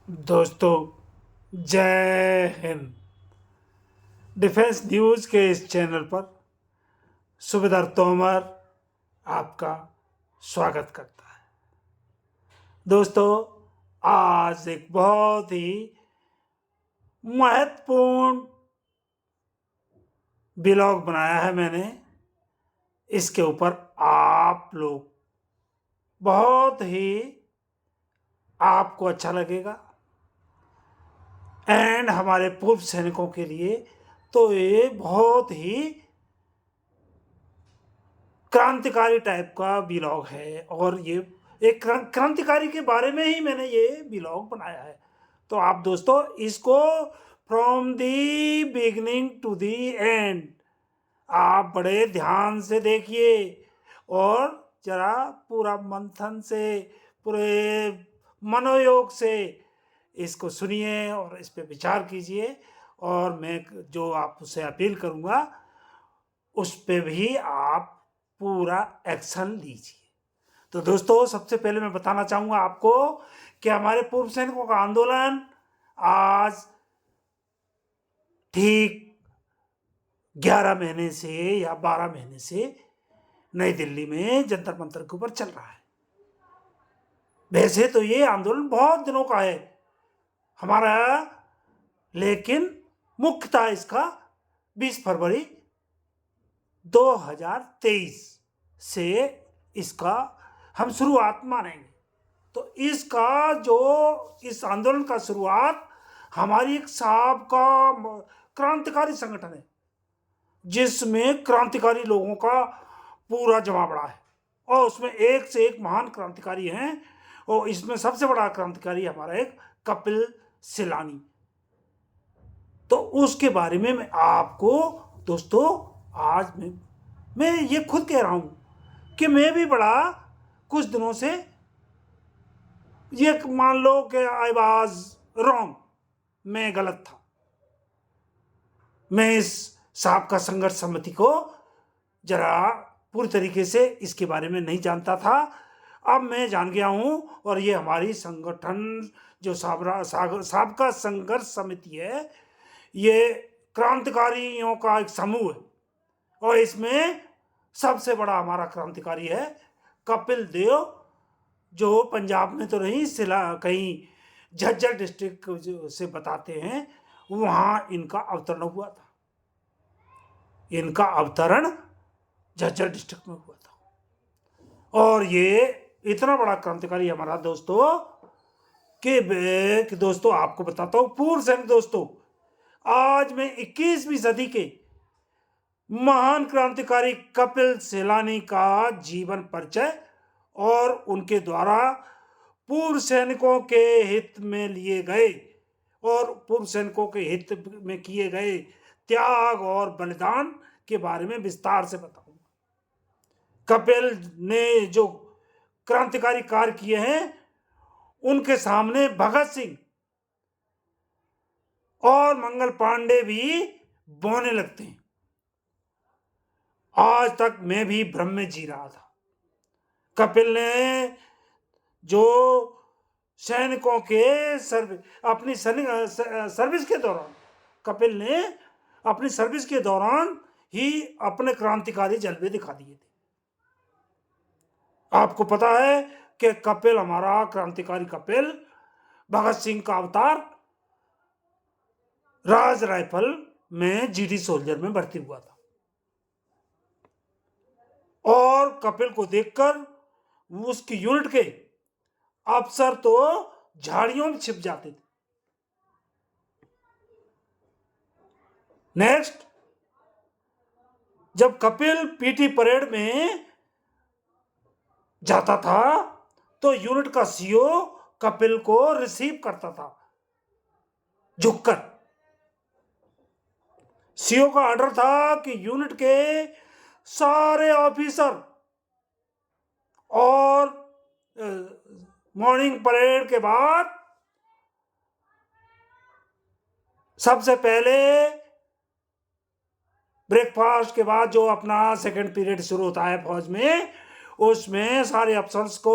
दोस्तों, जय Hind. Defence news के इस चैनल पर सूबेदार तोमर आपका स्वागत करता है। दोस्तों, आज एक बहुत ही महत्वपूर्ण ब्लॉग बनाया है मैंने। इसके ऊपर आप लोग बहुत ही आपको अच्छा लगेगा एंड हमारे पूर्व सैनिकों के लिए तो ये बहुत ही क्रांतिकारी टाइप का ब्लॉग है और ये एक क्रांतिकारी के बारे में ही मैंने ये ब्लॉग बनाया है। तो आप दोस्तों इसको from the beginning to the end आप बड़े ध्यान से देखिए और जरा पूरा मंथन से, पूरे मनोयोग से इसको सुनिए और इस पे विचार कीजिए। और मैं जो आपसे अपील करूँगा उस पे भी आप पूरा एक्शन लीजिए। तो दोस्तों, सबसे पहले मैं बताना चाहूँगा आपको कि हमारे पूर्व सैनिकों का आंदोलन आज ठीक 11 महीने से या 12 महीने से नई दिल्ली में जंतर मंतर के ऊपर चल रहा है। वैसे तो ये आंदोलन बहुत दिनों का है हमारा, लेकिन मुख्यतः इसका 20 फरवरी 2023 से इसका हम शुरुआत मानेंगे। तो इसका जो इस आंदोलन का शुरुआत हमारी एक साबका क्रांतिकारी संगठन है जिसमें क्रांतिकारी लोगों का पूरा जमावड़ा है और उसमें एक से एक महान क्रांतिकारी हैं और इसमें सबसे बड़ा क्रांतिकारी हमारा एक कपिल सिलानी। तो उसके बारे में मैं आपको दोस्तों आज मैं ये खुद कह रहा हूँ कि मैं भी बड़ा कुछ दिनों से ये मान लो कि आई वाज रॉन्ग, मैं गलत था। मैं इस साबका संघर्ष समिति को जरा पूरी तरीके से इसके बारे में नहीं जानता था। अब मैं जान गया हूँ और ये हमारी संगठन जो साबका संघर्ष समिति है ये क्रांतिकारियों का एक समूह है और इसमें सबसे बड़ा हमारा क्रांतिकारी है कपिल देव, जो पंजाब में तो नहीं कहीं झज्जर डिस्ट्रिक्ट से बताते हैं, वहाँ इनका अवतरण हुआ था। इनका अवतरण झज्जर डिस्ट्रिक्ट में हुआ था और ये इतना बड़ा क्रांतिकारी हमारा दोस्तों कि दोस्तों आपको बताता हूँ पूर्व सैनिक दोस्तों, आज मैं 21वीं सदी के महान क्रांतिकारी कपिल सेलानी का जीवन परिचय और उनके द्वारा पूर्व सैनिकों के हित में लिए गए और पूर्व सैनिकों के हित में किए गए त्याग और बलिदान के बारे में विस्तार से बताऊंगा। कपिल ने जो क्रांतिकारी कार्य किए हैं उनके सामने भगत सिंह और मंगल पांडे भी बौने लगते हैं। आज तक मैं भी भ्रम में जी रहा था। कपिल ने जो सैनिकों के अपनी सर्विस के दौरान कपिल ने अपनी सर्विस के दौरान ही अपने क्रांतिकारी जलवे दिखा दिए थे। आपको पता है कि कपिल हमारा क्रांतिकारी कपिल भगत सिंह का अवतार राज राइफल में जीडी सोल्जर में भर्ती हुआ था और कपिल को देखकर उसकी यूनिट के अफसर तो झाड़ियों में छिप जाते थे। नेक्स्ट, जब कपिल पीटी परेड में जाता था तो यूनिट का सीओ कपिल को रिसीव करता था झुककर। सीओ का ऑर्डर था कि यूनिट के सारे ऑफिसर और मॉर्निंग परेड के बाद सबसे पहले ब्रेकफास्ट के बाद जो अपना सेकंड पीरियड शुरू होता है फौज में, उसमें सारे अफसर्स को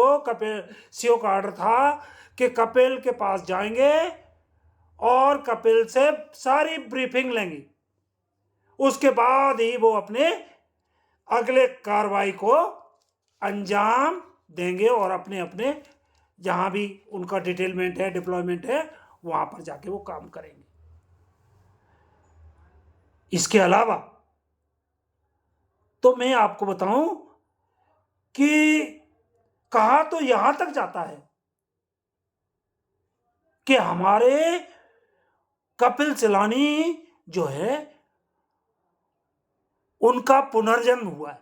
सीओ का ऑर्डर था कि कपिल के पास जाएंगे और कपिल से सारी ब्रीफिंग लेंगे, उसके बाद ही वो अपने अगले कार्रवाई को अंजाम देंगे और अपने अपने जहां भी उनका डिटेलमेंट है, डिप्लॉयमेंट है, वहां पर जाके वो काम करेंगे। इसके अलावा तो मैं आपको बताऊं कि कहा तो यहां तक जाता है कि हमारे कपिल सिलानी जो है उनका पुनर्जन्म हुआ है।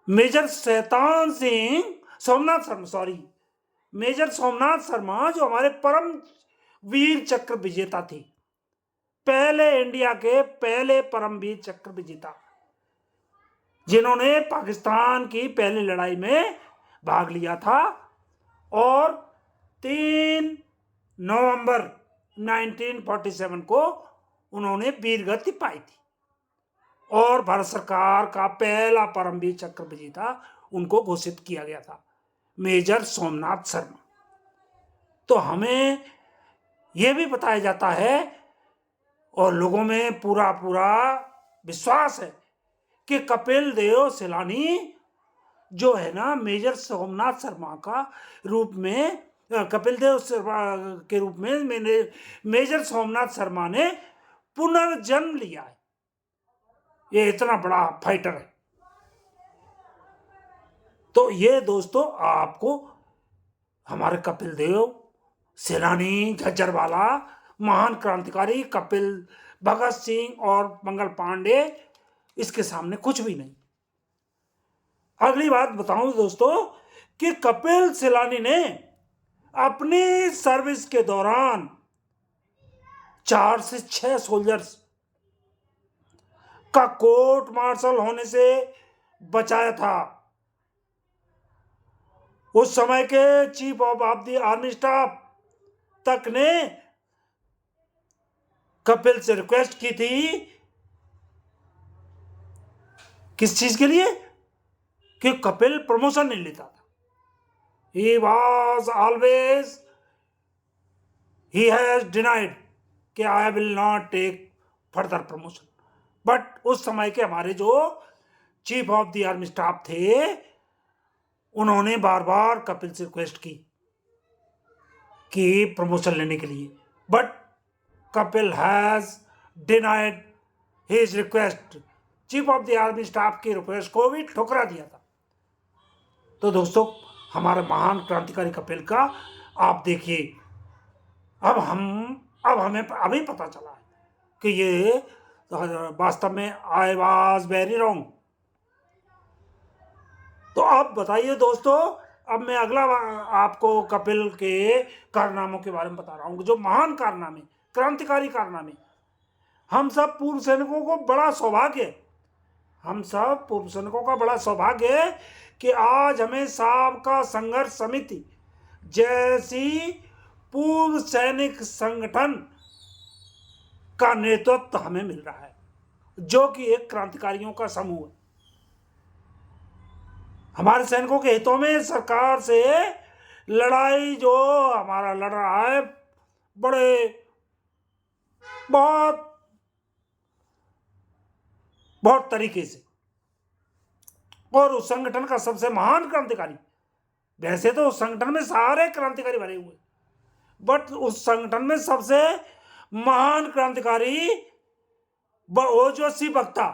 मेजर सोमनाथ शर्मा जो हमारे परम वीर चक्र विजेता थे, पहले इंडिया के पहले परमवीर चक्र विजेता, जिन्होंने पाकिस्तान की पहली लड़ाई में भाग लिया था और 3 नवंबर 1947 को उन्होंने वीरगति पाई थी और भारत सरकार का पहला परमवीर चक्र विजेता उनको घोषित किया गया था, मेजर सोमनाथ शर्मा। तो हमें यह भी बताया जाता है और लोगों में पूरा पूरा विश्वास है कि कपिल देव सिलानी जो है ना, मेजर सोमनाथ शर्मा का रूप में, कपिल देव के रूप में मेजर सोमनाथ शर्मा ने पुनर्जन्म लिया है। ये इतना बड़ा फाइटर है। तो ये दोस्तों आपको हमारे कपिल देव सेनानी, झज्जरवाला, महान क्रांतिकारी कपिल भगत सिंह और मंगल पांडे, इसके सामने कुछ भी नहीं। अगली बात बताऊं दोस्तों कि कपिल सिलानी ने अपनी सर्विस के दौरान 4 से 6 सोल्जर्स का कोर्ट मार्शल होने से बचाया था। उस समय के chief of the army staff तक ने कपिल से रिक्वेस्ट की थी, किस चीज के लिए, कि कपिल प्रमोशन नहीं लेता था। He was always, he has denied कि I will not take further promotion. But उस समय के हमारे जो chief of the army staff थे, उन्होंने बार बार कपिल से रिक्वेस्ट की कि प्रमोशन लेने के लिए, but Kapil has denied his request. Chief of the army staff की रिक्वेस्ट को भी ठुकरा दिया था। तो दोस्तों हमारे महान क्रांतिकारी कपिल का आप देखिए, अब हमें अभी पता चला है कि ये वास्तव में आई वॉज वेरी रॉन्ग। तो अब बताइए दोस्तों, अब मैं अगला आपको कपिल के कारनामों के बारे में बता रहा हूँ, जो महान कारनामे, क्रांतिकारी कारनामे। हम सब पूर्व सैनिकों को बड़ा सौभाग्य है, हम सब पूर्व सैनिकों का बड़ा सौभाग्य है कि आज हमें सबका संघर्ष समिति जैसी पूर्व सैनिक संगठन का नेतृत्व हमें मिल रहा है, जो कि एक क्रांतिकारियों का समूह है। हमारे सैनिकों के हितों में सरकार से लड़ाई जो हमारा लड़ रहा है, बहुत तरीके से, और उस संगठन का सबसे महान क्रांतिकारी, वैसे तो उस संगठन में सारे क्रांतिकारी भरे हुए, बट उस संगठन में सबसे महान क्रांतिकारी ओजस्वी वक्ता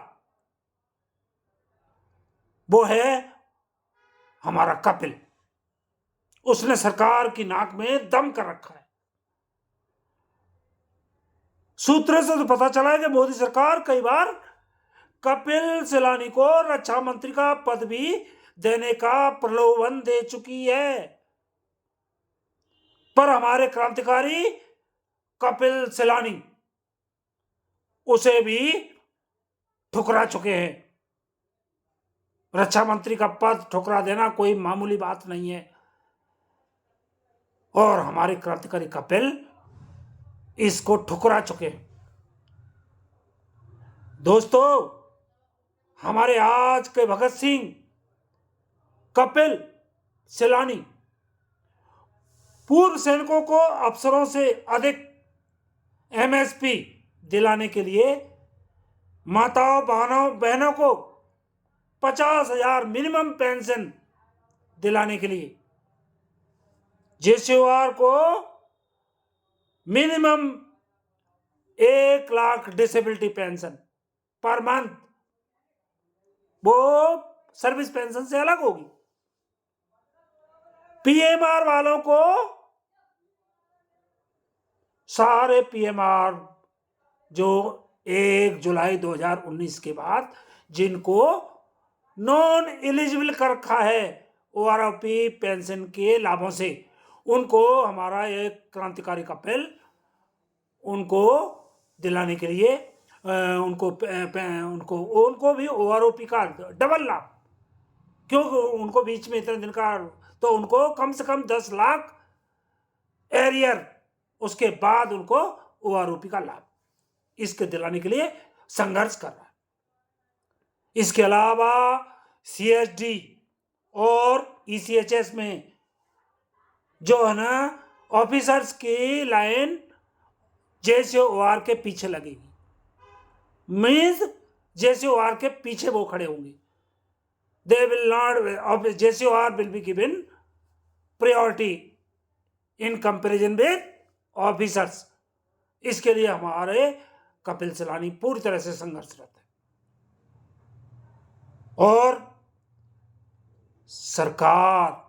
वो है हमारा कपिल। उसने सरकार की नाक में दम कर रखा है। सूत्रों से तो पता चला है कि मोदी सरकार कई बार कपिल सिलानी को रक्षा मंत्री का पद भी देने का प्रलोभन दे चुकी है, पर हमारे क्रांतिकारी कपिल सिलानी उसे भी ठुकरा चुके हैं। रक्षा मंत्री का पद ठुकरा देना कोई मामूली बात नहीं है, और हमारे क्रांतिकारी कपिल इसको ठुकरा चुके हैं। दोस्तों हमारे आज के भगत सिंह, कपिल सिलानी पूर्व सैनिकों को अफसरों से अधिक एमएसपी दिलाने के लिए माताओं बहनों को 50,000 मिनिमम पेंशन दिलाने के लिए जेसीओआर को minimum 1 lakh disability pension per month, वो सर्विस पेंशन से अलग होगी। पीएमआर वालों को सारे पीएमआर जो 1 जुलाई 2019 के बाद जिनको नॉन एलिजिबल कर रखा है ओआरओपी पेंशन के लाभों से, उनको हमारा एक क्रांतिकारी कपिल उनको दिलाने के लिए उनको भी ओआरओपी का डबल लाभ, क्योंकि उनको बीच में इतने दिन का, तो उनको कम से कम 10 लाख एरियर, उसके बाद उनको ओआरओपी का लाभ, इसके दिलाने के लिए संघर्ष कर रहा है। इसके अलावा सीएसडी और ईसीएचएस में जो है ना ऑफिसर्स की लाइन जेसीओआर के पीछे लगेगी, मीन्स जेसीओआर के पीछे वो खड़े होंगे। दे विल नॉट, जेसीओआर will be given priority in comparison with officers. इसके लिए हमारे कपिल सैलानी पूरी तरह से संघर्षरत है। और सरकार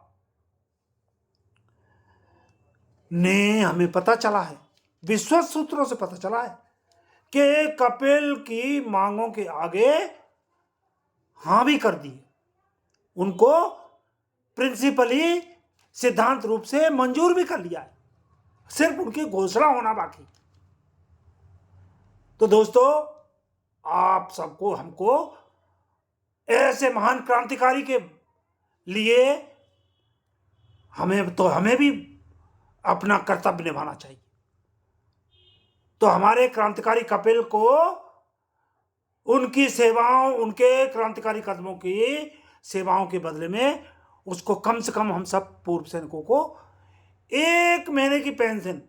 ने, हमें पता चला है, विश्वस्त सूत्रों से पता चला है कि कपिल की मांगों के आगे हाँ भी कर दी, उनको प्रिंसिपली सिद्धांत रूप से मंजूर भी कर लिया है, सिर्फ उनकी घोषणा होना बाकी। तो दोस्तों, आप सबको, हमको ऐसे महान क्रांतिकारी के लिए हमें भी अपना कर्तव्य निभाना चाहिए। तो हमारे क्रांतिकारी कपिल को उनकी सेवाओं, उनके क्रांतिकारी कदमों की सेवाओं के बदले में उसको कम से कम हम सब पूर्व सैनिकों को 1 महीने की पेंशन,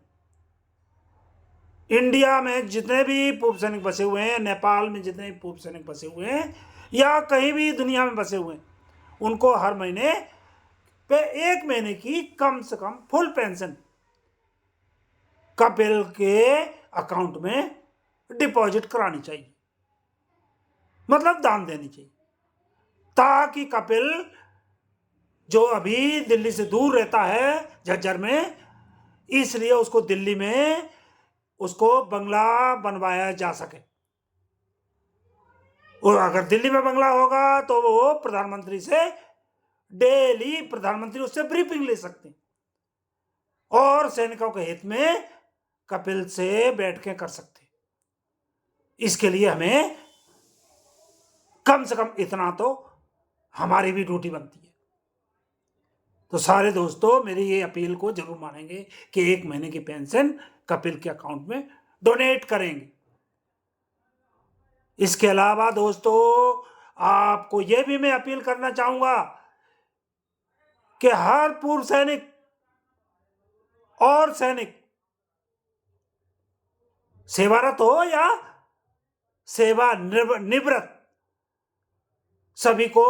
इंडिया में जितने भी पूर्व सैनिक बसे हुए हैं, नेपाल में जितने भी पूर्व सैनिक बसे हुए हैं, या कहीं भी दुनिया में बसे हुए हैं, उनको हर महीने पे 1 महीने की कम से कम फुल पेंशन कपिल के अकाउंट में डिपॉजिट करानी चाहिए, मतलब दान देनी चाहिए, ताकि कपिल जो अभी दिल्ली से दूर रहता है झज्जर में, इसलिए उसको दिल्ली में उसको बंगला बनवाया जा सके। और अगर दिल्ली में बंगला होगा तो वो प्रधानमंत्री से डेली, प्रधानमंत्री उससे ब्रीफिंग ले सकते हैं और सैनिकों के हित में कपिल से बैठकें कर सकते हैं। इसके लिए हमें कम से कम इतना तो हमारी भी ड्यूटी बनती है। तो सारे दोस्तों मेरी ये अपील को जरूर मानेंगे कि 1 महीने की पेंशन कपिल के अकाउंट में डोनेट करेंगे। इसके अलावा दोस्तों, आपको ये भी मैं अपील करना चाहूंगा कि हर पूर्व सैनिक और सैनिक, सेवारत हो या सेवा निवृत्त, सभी को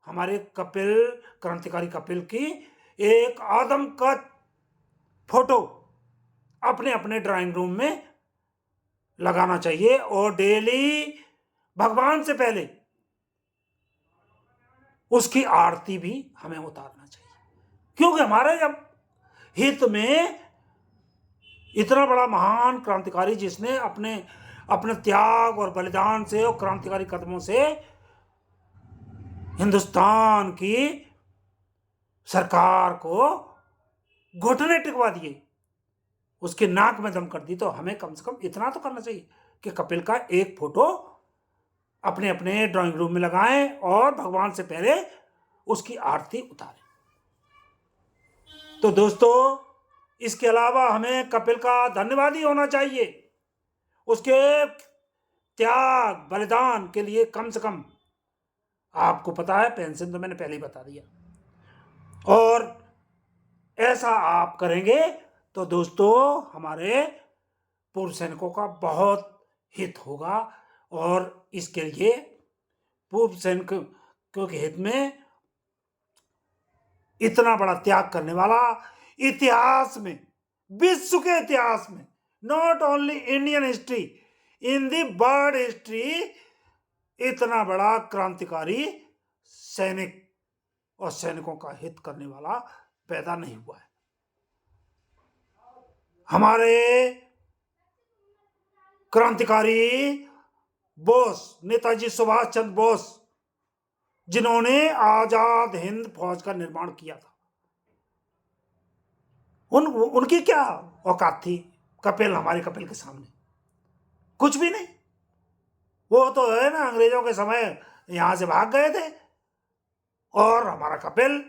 हमारे कपिल, क्रांतिकारी कपिल की एक आदमकद फोटो अपने अपने ड्राइंग रूम में लगाना चाहिए और डेली भगवान से पहले उसकी आरती भी हमें उतारना चाहिए, क्योंकि हमारे जब हित में इतना बड़ा महान क्रांतिकारी, जिसने अपने त्याग और बलिदान से और क्रांतिकारी कदमों से हिंदुस्तान की सरकार को घुटने टिकवा दिए, उसके नाक में दम कर दी, तो हमें कम से कम इतना तो करना चाहिए कि कपिल का एक फोटो अपने अपने ड्राइंग रूम में लगाएं और भगवान से पहले उसकी आरती उतारें। तो दोस्तों, इसके अलावा हमें कपिल का धन्यवादी होना चाहिए, उसके त्याग बलिदान के लिए। कम से कम आपको पता है, पेंशन तो मैंने पहले ही बता दिया, और ऐसा आप करेंगे तो दोस्तों हमारे पूर्व सैनिकों का बहुत हित होगा, और इसके लिए पूर्व सैनिकों के हित में इतना बड़ा त्याग करने वाला इतिहास में, विश्व के इतिहास में, not only Indian history, in the world history, इतना बड़ा क्रांतिकारी सैनिक और सैनिकों का हित करने वाला पैदा नहीं हुआ है। हमारे क्रांतिकारी बोस नेताजी सुभाष चंद्र बोस, जिन्होंने आजाद हिंद फौज का निर्माण किया था, उनकी क्या औकात थी हमारे कपिल के सामने? कुछ भी नहीं। वो तो है ना, अंग्रेजों के समय यहां से भाग गए थे, और हमारा कपिल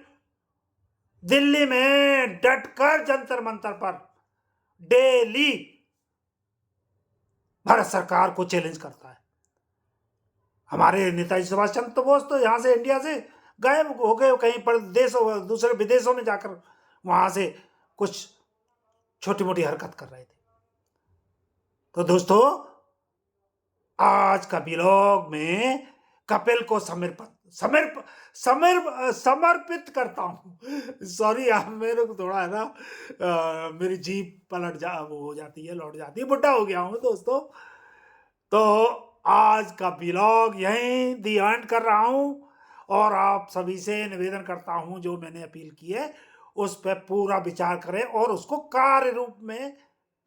दिल्ली में डटकर जंतर मंतर पर डेली भारत सरकार को चैलेंज करता है। हमारे नेताजी सुभाष चंद्र बोस तो यहां से, इंडिया से गायब हो गए, कहीं पर दूसरे विदेशों में जाकर वहां से कुछ छोटी मोटी हरकत कर रहे थे। तो दोस्तों आज का व्लॉग में कपिल को समर्पित करता हूं। सॉरी, आप मेरे को थोड़ा है ना, मेरी जीभ हो जाती है, लौट जाती है, बुढ़ा हो गया हूं दोस्तों। तो आज का व्लॉग यहीं दी एंड कर रहा हूं, और आप सभी से निवेदन करता हूं, जो मैंने अपील की है उस पर पूरा विचार करें और उसको कार्य रूप में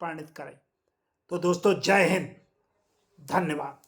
परिणित करें। तो दोस्तों जय हिंद, धन्यवाद।